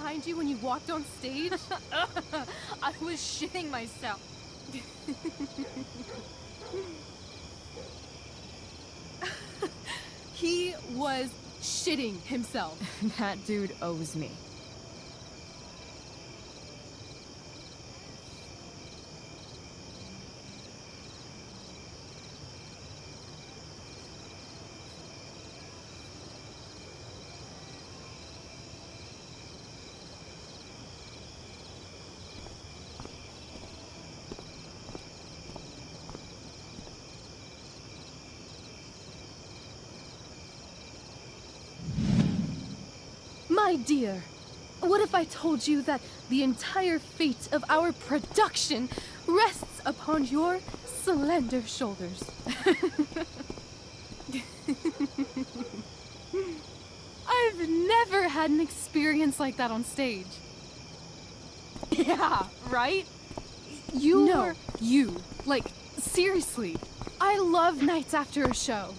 behind you when you walked on stage? I was shitting myself. He was shitting himself. That dude owes me. My dear, what if I told you that the entire fate of our production rests upon your slender shoulders? I've never had an experience like that on stage. Yeah, right? No, you. Like, seriously. I love nights after a show.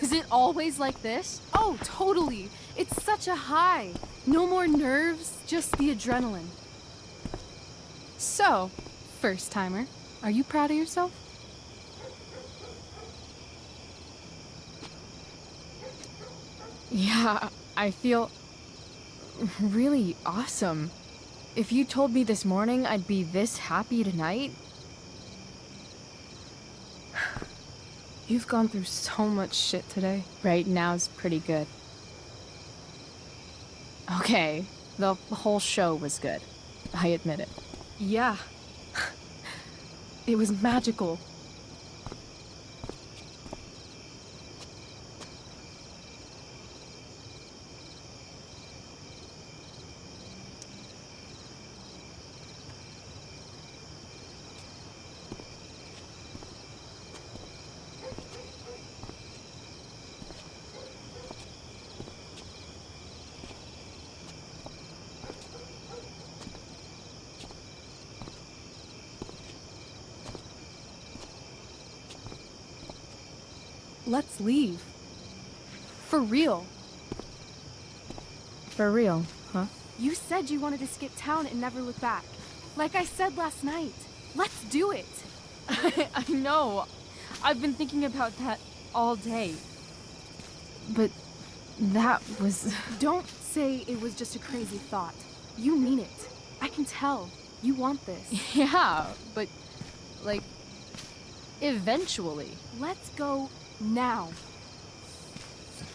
Is it always like this? Oh, totally. It's such a high. No more nerves, just the adrenaline. So, first timer, are you proud of yourself? Yeah, I feel really awesome. If you told me this morning I'd be this happy tonight... You've gone through so much shit today. Right now's pretty good. Okay, the whole show was good. I admit it. Yeah. It was magical. Let's leave. For real. For real, huh? You said you wanted to skip town and never look back. Like I said last night. Let's do it. I know. I've been thinking about that all day. But that was... Don't say it was just a crazy thought. You mean it. I can tell. You want this. Yeah, but... like... eventually. Let's go now.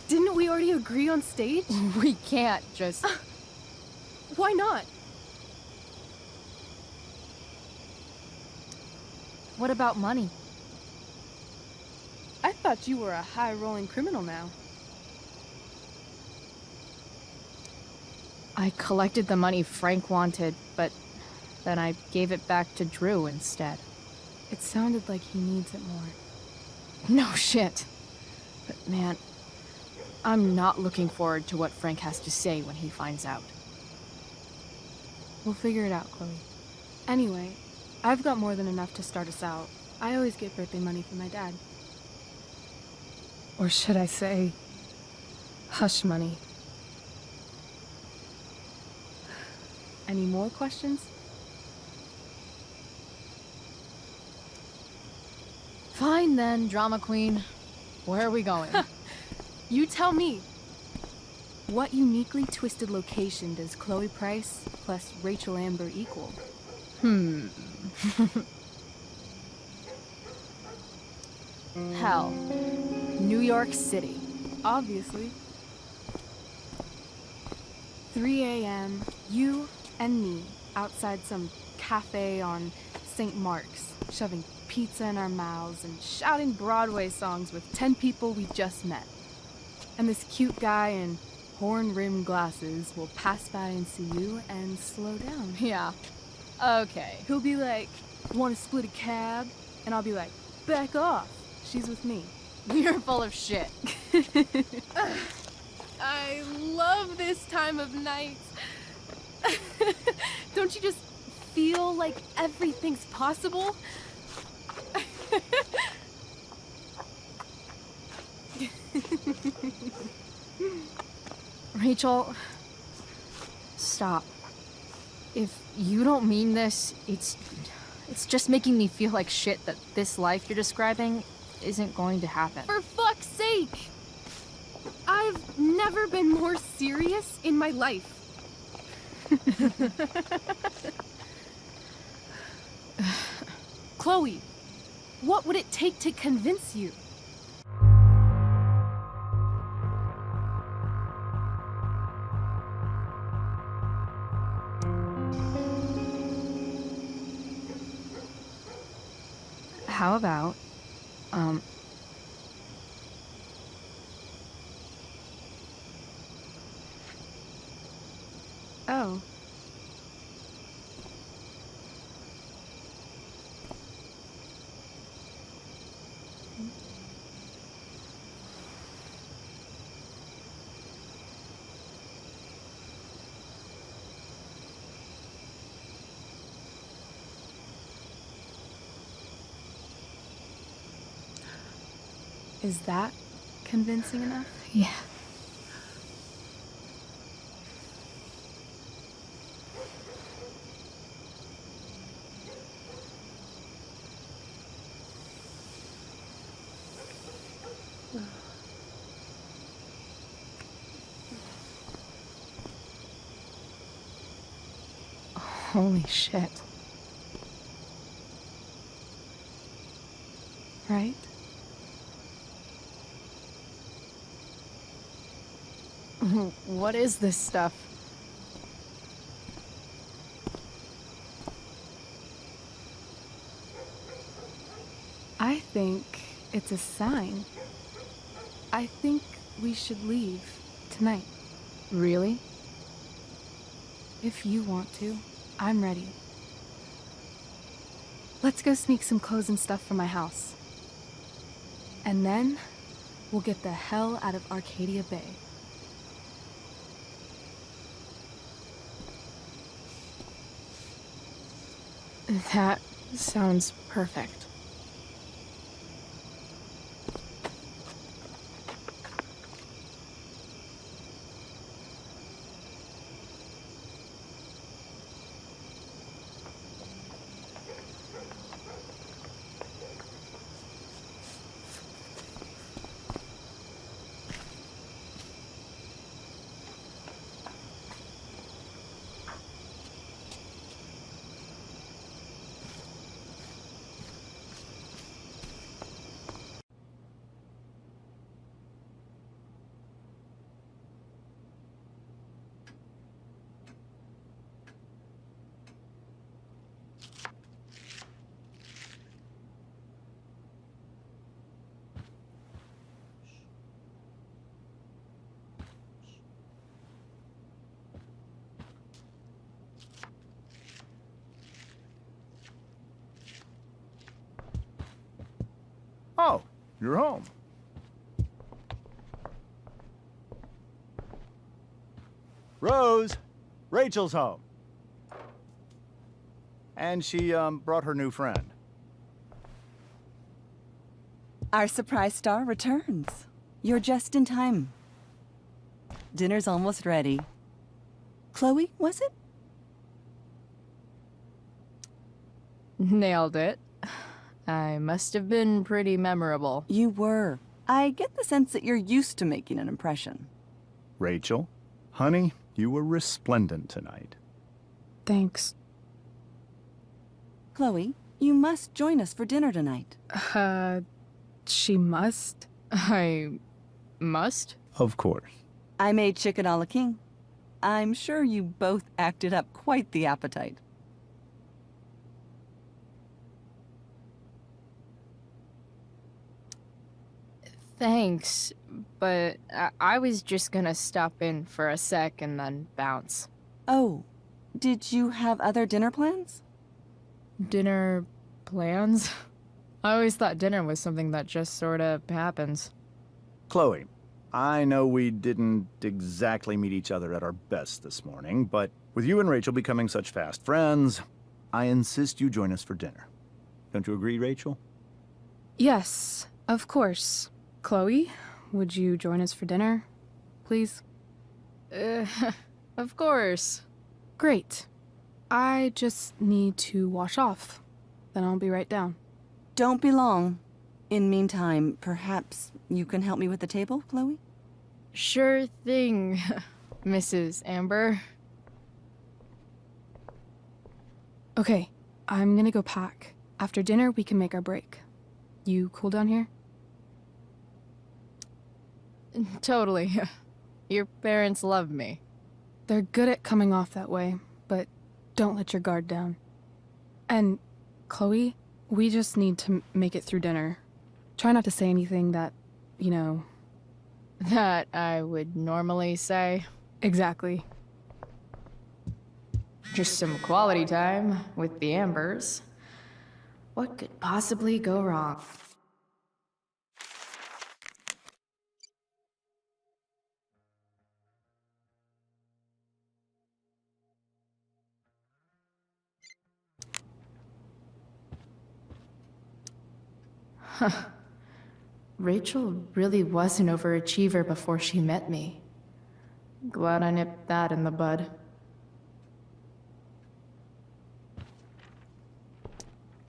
Didn't we already agree on stage? We can't just... Why not? What about money? I thought you were a high-rolling criminal now. I collected the money Frank wanted, but then I gave it back to Drew instead. It sounded like he needs it more. No shit. But man, I'm not looking forward to what Frank has to say when he finds out. We'll figure it out, Chloe. Anyway, I've got more than enough to start us out. I always get birthday money from my dad. Or should I say, hush money. Any more questions? Fine then, drama queen. Where are we going? You tell me. What uniquely twisted location does Chloe Price plus Rachel Amber equal? Hell. New York City. Obviously. 3 a.m., you and me outside some cafe on St. Mark's, shoving pizza in our mouths and shouting Broadway songs with 10 people we just met. And this cute guy in horn-rimmed glasses will pass by and see you and slow down. Yeah. Okay. He'll be like, want to split a cab? And I'll be like, back off. She's with me. You're full of shit. I love this time of night. Don't you just feel like everything's possible? Rachel, Stop. If you don't mean this, it's just making me feel like shit that this life you're describing isn't going to happen. For fuck's sake! I've never been more serious in my life. Chloe, what would it take to convince you? How about, Oh. Is that convincing enough? yeah. Holy shit. Right? What is this stuff? I think it's a sign. I think we should leave tonight. Really? If you want to, I'm ready. Let's go sneak some clothes and stuff from my house. And then we'll get the hell out of Arcadia Bay. That sounds perfect. Oh, you're home. Rose, Rachel's home. And she, brought her new friend. Our surprise star returns. You're just in time. Dinner's almost ready. Chloe, was it? Nailed it. I must have been pretty memorable. You were. I get the sense that you're used to making an impression. Rachel, honey, you were resplendent tonight. Thanks. Chloe, you must join us for dinner tonight. She must? I must? Of course. I made chicken a la king. I'm sure you both acted up quite the appetite. Thanks, but I was just gonna stop in for a sec and then bounce. Oh, did you have other dinner plans? Dinner plans? I always thought dinner was something that just sorta happens. Chloe, I know we didn't exactly meet each other at our best this morning, but with you and Rachel becoming such fast friends, I insist you join us for dinner. Don't you agree, Rachel? Yes, of course. Chloe, would you join us for dinner, please? Of course. Great. I just need to wash off. Then I'll be right down. Don't be long. In meantime, perhaps you can help me with the table, Chloe? Sure thing, Mrs. Amber. Okay, I'm gonna go pack. After dinner, we can make our break. You cool down here? Totally. Your parents love me. They're good at coming off that way, but don't let your guard down. And, Chloe, we just need to make it through dinner. Try not to say anything that, you know... That I would normally say. Exactly. Just some quality time with the Ambers. What could possibly go wrong? Huh. Rachel really was an overachiever before she met me. Glad I nipped that in the bud.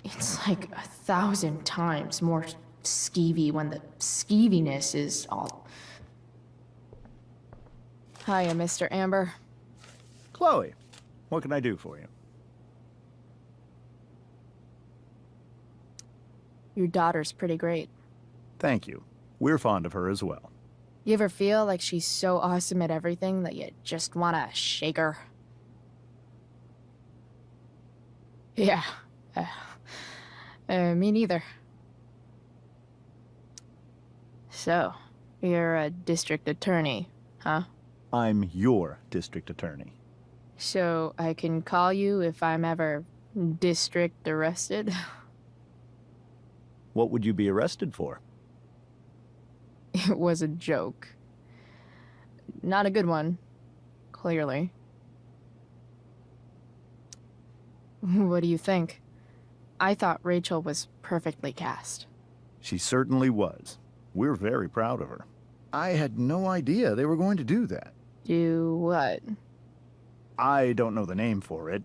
It's like 1,000 times more skeevy when the skeeviness is all... Hiya, Mr. Amber. Chloe, what can I do for you? Your daughter's pretty great. Thank you. We're fond of her as well. You ever feel like she's so awesome at everything that you just wanna shake her? Yeah. Me neither. So, you're a district attorney, huh? I'm your district attorney. So I can call you if I'm ever district arrested? What would you be arrested for? It was a joke. Not a good one, clearly. What do you think? I thought Rachel was perfectly cast. She certainly was. We're very proud of her. I had no idea they were going to do that. Do what? I don't know the name for it.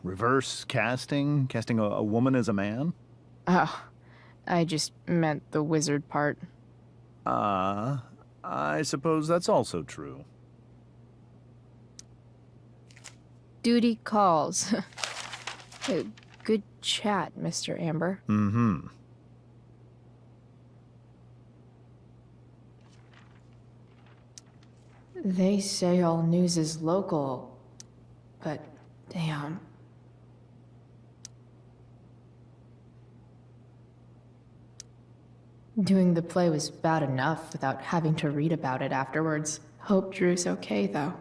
Reverse casting? Casting a woman as a man? Oh, I just meant the wizard part. I suppose that's also true. Duty calls. Good chat, Mr. Amber. Mm-hmm. They say all news is local, but damn. Doing the play was bad enough without having to read about it afterwards. Hope Drew's okay, though.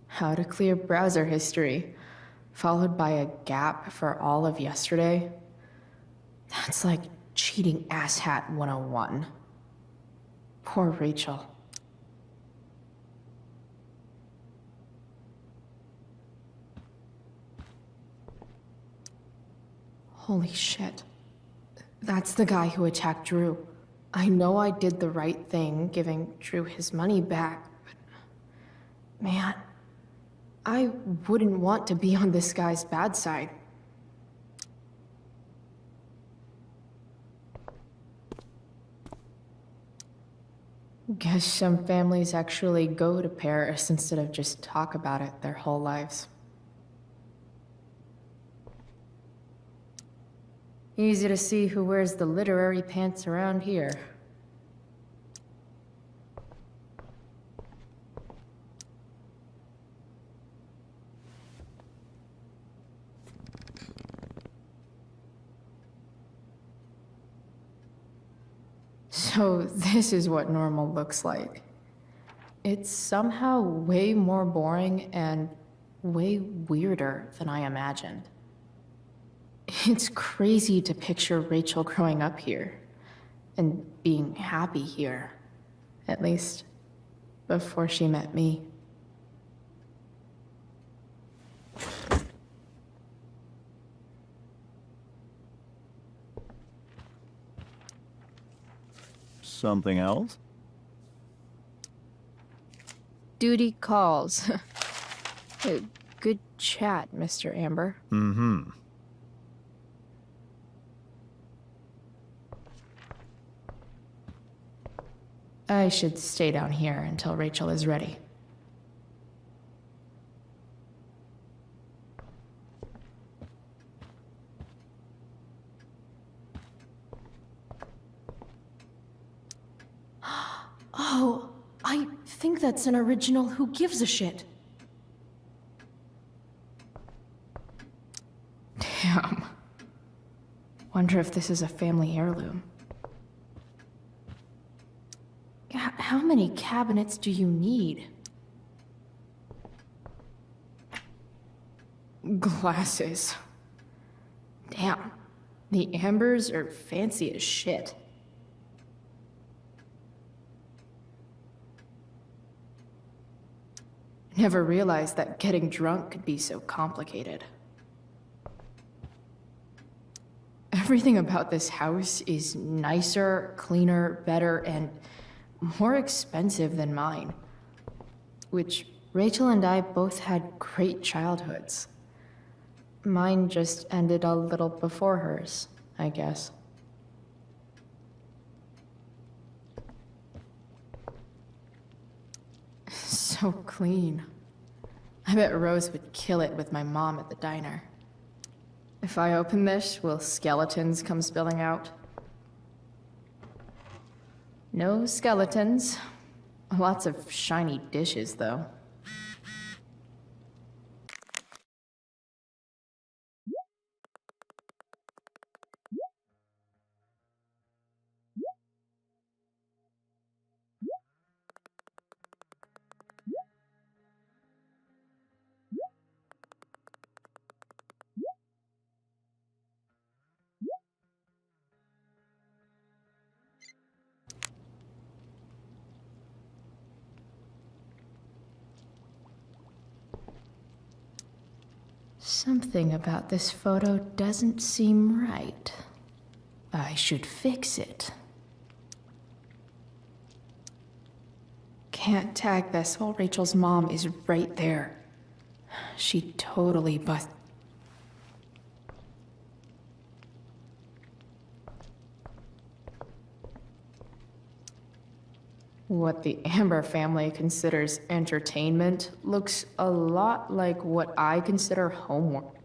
How to clear browser history, followed by a gap for all of yesterday? That's like cheating asshat 101. Poor Rachel. Holy shit. That's the guy who attacked Drew. I know I did the right thing giving Drew his money back, but... Man, I wouldn't want to be on this guy's bad side. Guess some families actually go to Paris instead of just talk about it their whole lives. Easy to see who wears the literary pants around here. So this is what normal looks like. It's somehow way more boring and way weirder than I imagined. It's crazy to picture Rachel growing up here and being happy here, at least before she met me. Something else? Duty calls. Good chat, Mr. Amber. Mm-hmm. I should stay down here until Rachel is ready. Oh, I think that's an original Who Gives a Shit. Damn. Wonder if this is a family heirloom. How many cabinets do you need? Glasses. Damn. The Ambers are fancy as shit. Never realized that getting drunk could be so complicated. Everything about this house is nicer, cleaner, better, and more expensive than mine. Which Rachel and I both had great childhoods. Mine just ended a little before hers, I guess. So clean. I bet Rose would kill it with my mom at the diner. If I open this, will skeletons come spilling out? No skeletons. Lots of shiny dishes, though. Something about this photo doesn't seem right. I should fix it. Can't tag this while Rachel's mom is right there. She totally What the Amber family considers entertainment looks a lot like what I consider homework.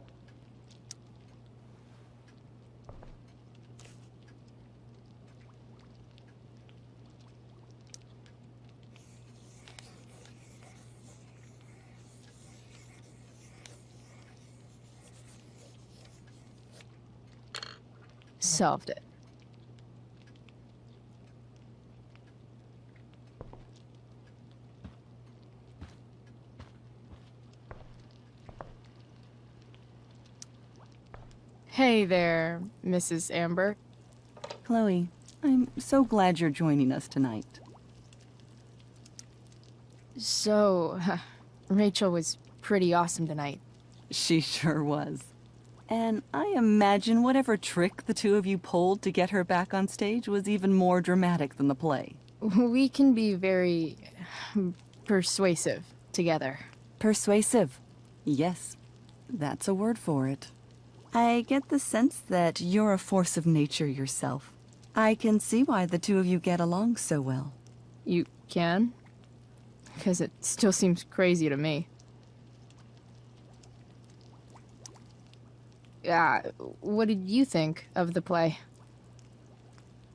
Solved it. Hey there, Mrs. Amber. Chloe, I'm so glad you're joining us tonight. So, Rachel was pretty awesome tonight. She sure was. And I imagine whatever trick the two of you pulled to get her back on stage was even more dramatic than the play. We can be very persuasive together. Persuasive. Yes, that's a word for it. I get the sense that you're a force of nature yourself. I can see why the two of you get along so well. You can? Because it still seems crazy to me. What did you think of the play?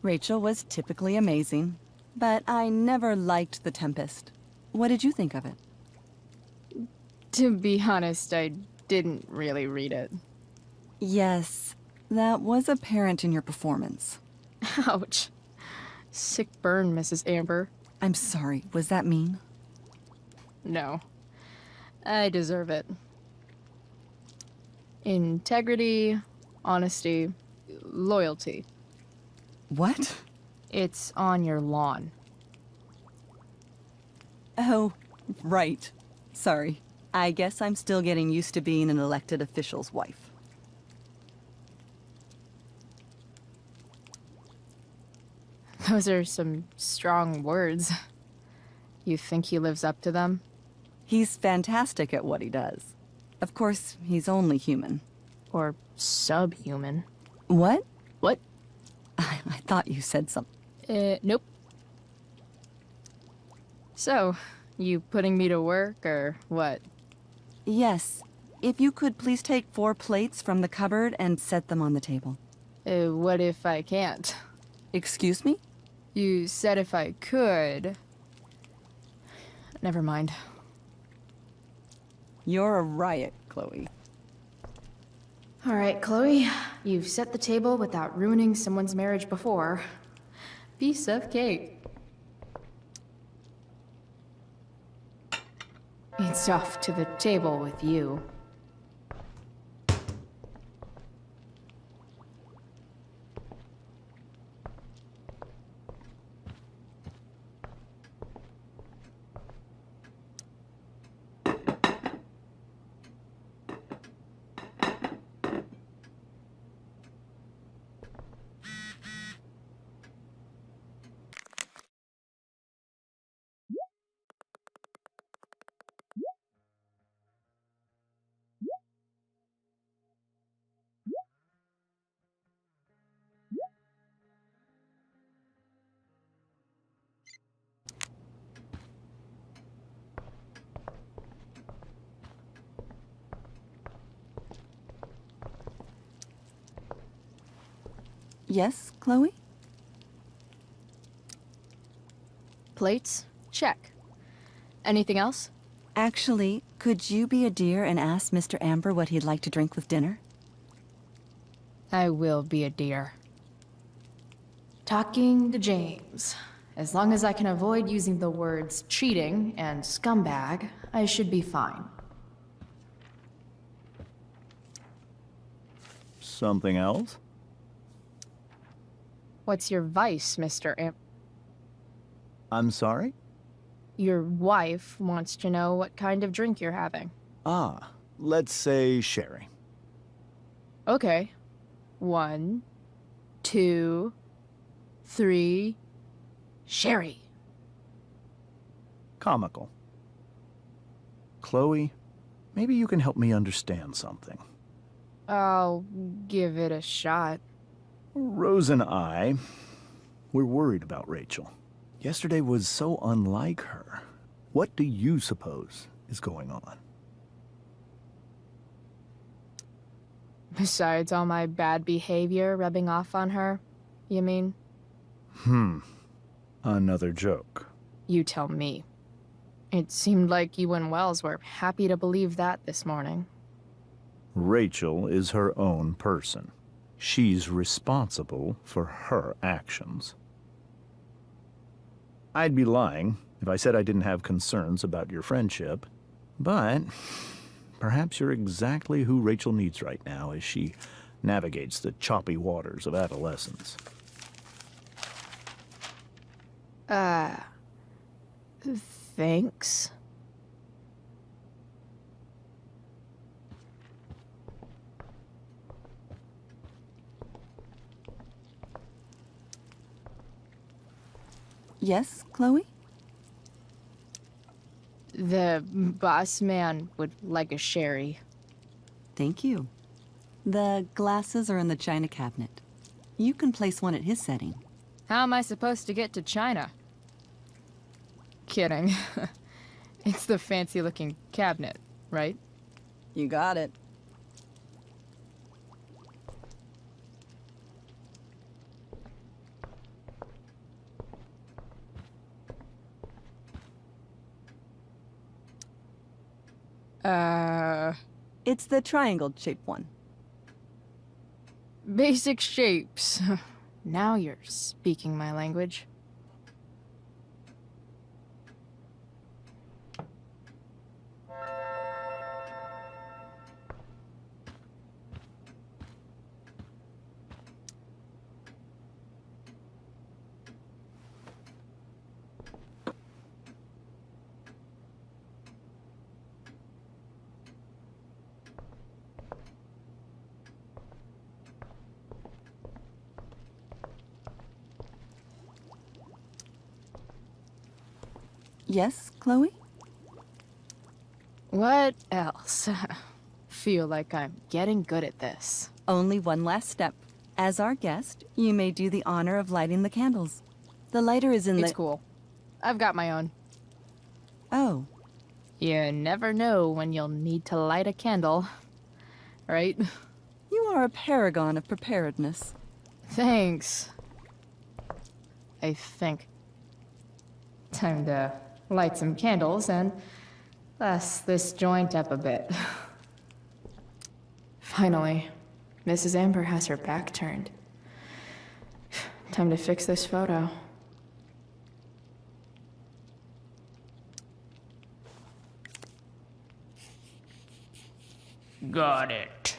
Rachel was typically amazing, but I never liked The Tempest. What did you think of it? To be honest, I didn't really read it. Yes, that was apparent in your performance. Ouch. Sick burn, Mrs. Amber. I'm sorry, was that mean? No. I deserve it. Integrity, honesty, loyalty. What? It's on your lawn. Oh, right. Sorry. I guess I'm still getting used to being an elected official's wife. Those are some strong words. You think he lives up to them? He's fantastic at what he does. Of course, he's only human. Or subhuman. What? What? I thought you said something. Nope. So, you putting me to work, or what? Yes. If you could please take 4 plates from the cupboard and set them on the table. What if I can't? Excuse me? You said if I could. Never mind. You're a riot, Chloe. All right, Chloe. You've set the table without ruining someone's marriage before. Piece of cake. It's off to the table with you. Yes, Chloe? Plates? Check. Anything else? Actually, could you be a dear and ask Mr. Amber what he'd like to drink with dinner? I will be a dear. Talking to James. As long as I can avoid using the words cheating and scumbag, I should be fine. Something else? What's your vice, Mr. I'm sorry? Your wife wants to know what kind of drink you're having. Ah, let's say sherry. Okay. 1, 2, 3... Sherry. Comical. Chloe, maybe you can help me understand something. I'll give it a shot. Rose and I, we're worried about Rachel. Yesterday was so unlike her. What do you suppose is going on? Besides all my bad behavior rubbing off on her, you mean? Another joke. You tell me. It seemed like you and Wells were happy to believe that this morning. Rachel is her own person. She's responsible for her actions. I'd be lying if I said I didn't have concerns about your friendship, but perhaps you're exactly who Rachel needs right now as she navigates the choppy waters of adolescence. Thanks. Yes, Chloe? The boss man would like a sherry. Thank you. The glasses are in the china cabinet. You can place one at his setting. How am I supposed to get to China? Kidding. It's the fancy-looking cabinet, right? You got it. It's the triangle-shaped one. Basic shapes. Now you're speaking my language. Yes, Chloe? What else? Feel like I'm getting good at this. Only one last step. As our guest, you may do the honor of lighting the candles. The lighter is in the... It's cool. I've got my own. Oh, You never know when you'll need to light a candle, right? you are a paragon of preparedness. Thanks. I think. Time to light some candles and bless this joint up a bit. Finally, Mrs. Amber has her back turned. Time to fix this photo. Got it.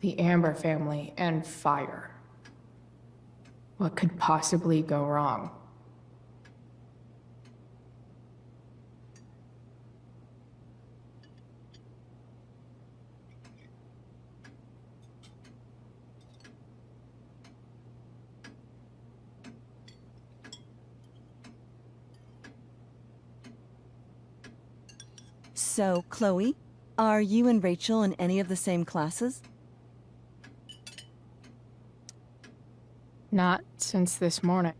The Amber family and fire. What could possibly go wrong? So, Chloe, are you and Rachel in any of the same classes? Not since this morning.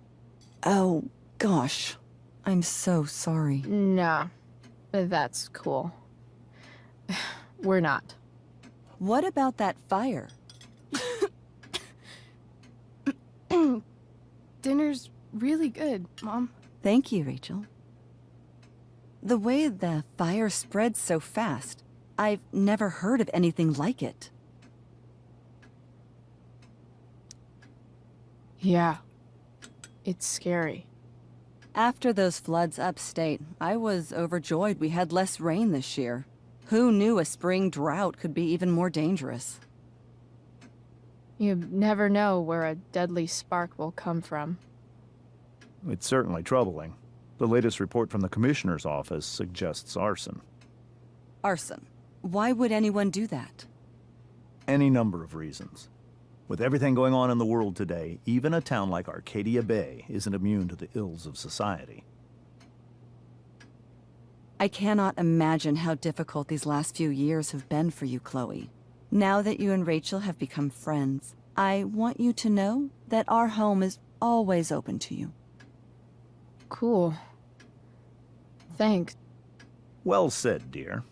Oh, gosh. I'm so sorry. Nah, that's cool. We're not. What about that fire? Dinner's really good, Mom. Thank you, Rachel. The way the fire spread so fast, I've never heard of anything like it. Yeah, it's scary. After those floods upstate, I was overjoyed we had less rain this year. Who knew a spring drought could be even more dangerous? You never know where a deadly spark will come from. It's certainly troubling. The latest report from the Commissioner's office suggests arson. Arson. Why would anyone do that? Any number of reasons. With everything going on in the world today, even a town like Arcadia Bay isn't immune to the ills of society. I cannot imagine how difficult these last few years have been for you, Chloe. Now that you and Rachel have become friends, I want you to know that our home is always open to you. Cool. Thanks. Well said, dear.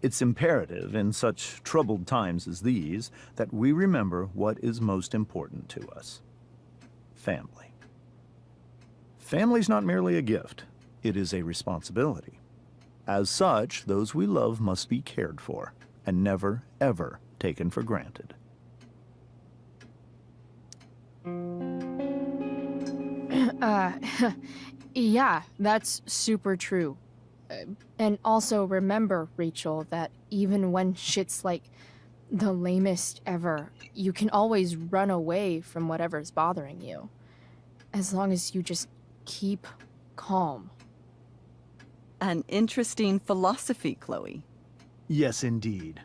It's imperative in such troubled times as these that we remember what is most important to us. Family. Family's not merely a gift, it is a responsibility. As such, those we love must be cared for and never, ever taken for granted. Yeah, that's super true. And also remember, Rachel, that even when shit's like the lamest ever, you can always run away from whatever's bothering you. As long as you just keep calm. An interesting philosophy, Chloe. Yes, indeed.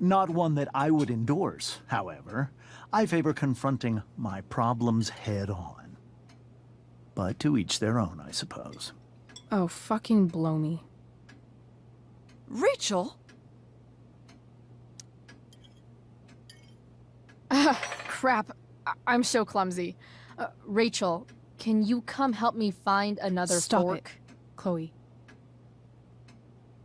Not one that I would endorse, however. I favor confronting my problems head on. But to each their own, I suppose. Oh, fucking blow me. Rachel? Crap. I'm so clumsy. Rachel, can you come help me find another Stop fork? it, Chloe.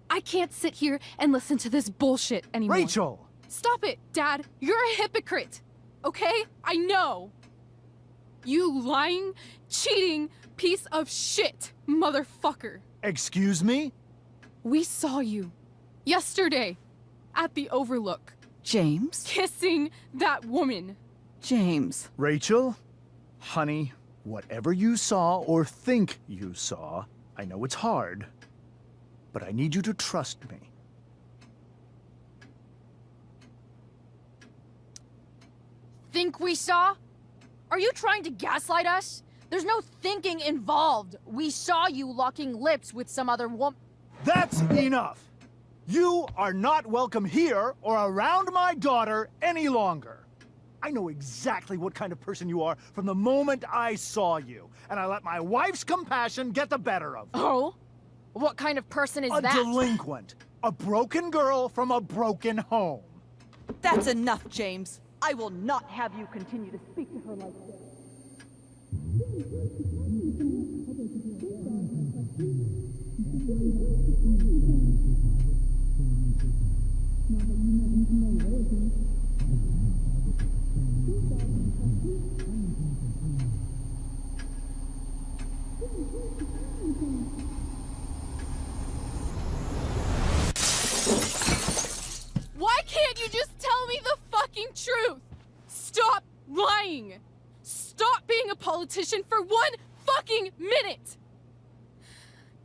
I can't sit here and listen to this bullshit anymore. Rachel! Stop it, Dad. You're a hypocrite. Okay? I know. You lying, cheating piece of shit, motherfucker. Excuse me? We saw you yesterday at the Overlook James? kissing that woman. James. Rachel? Honey, whatever you saw or think you saw, I know it's hard, but I need you to trust me. Think we saw? Are you trying to gaslight us? There's no thinking involved. We saw you locking lips with some other woman. That's enough! You are not welcome here or around my daughter any longer. I know exactly what kind of person you are from the moment I saw you, and I let my wife's compassion get the better of me. Oh? What kind of person is A that? delinquent. A broken girl from a broken home. That's enough, James. I will not have you continue to speak to her like this. Why can't you just tell me the fucking truth? Stop lying! Stop being a politician for 1 fucking minute!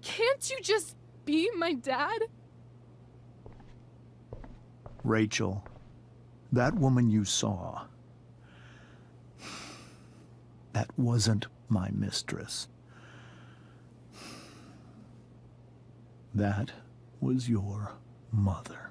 Can't you just be my dad? Rachel, that woman you saw, that wasn't my mistress. That was your mother.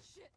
Shit.